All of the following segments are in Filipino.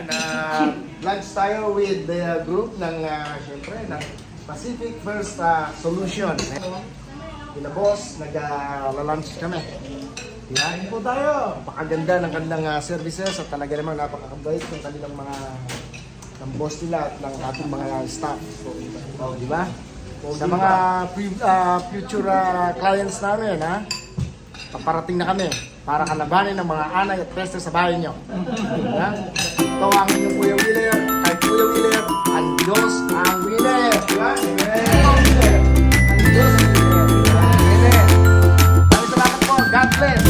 Yan, lunch tayo with the group ng, syempre, ng Pacific First Solution. Kina boss, nag-lunch kami. Yan po tayo. Napakaganda ng kanilang services at talaga namang napakabait ng kanilang mga ng boss nila at ng ating mga staff. So, di ba? Sa mga future clients namin, paparating na kami para kalabanin ng mga anay at peste sa bahay nyo. Ito ang inyong Kuya Wheeler, ay Kuya Wheeler, ang Diyos ang Wheeler. Diba? Ang Diyos ang Wheeler. Amen. Maraming salamat po. God bless.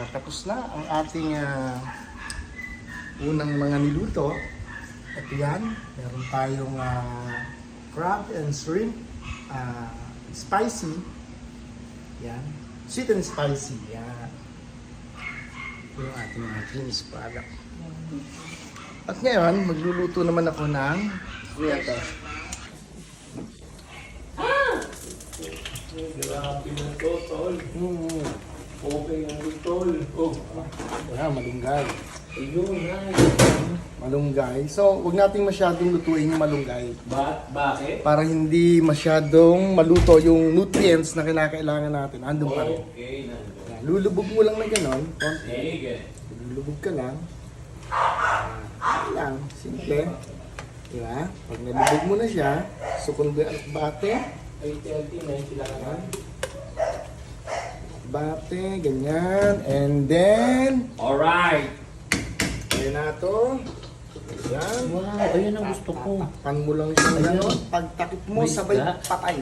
Tapos na ang ating unang mga niluto. At yan, meron tayong crab and shrimp, spicy. Yan, sweet and spicy. Yan. Ito yung ating finished product. At ngayon, magluluto naman ako ng ito. Grabe na to, tol. Okay na ito, tol. Oh. Yan, malunggay. Ayun, ay. Malunggay. So, wag nating masyadong lutuin yung malunggay. Bakit? Para hindi masyadong maluto yung nutrients na kinakailangan natin. Andun pa rin. Okay, nandun. Yan, lulubog mo lang na gano'n. Konti. Sige. Lulubog ka lang. Yan lang. Simple. Diba? Pag nalubog mo na siya, sukundo yung bate. Ay, healthy na sila naman. Bate, ganyan. And then, Alright. ayan na ito. Yan. Wow, ayun ang gusto ko. Pan mo lang siya ngayon. Pagtakip mo, May sabay isda. patay.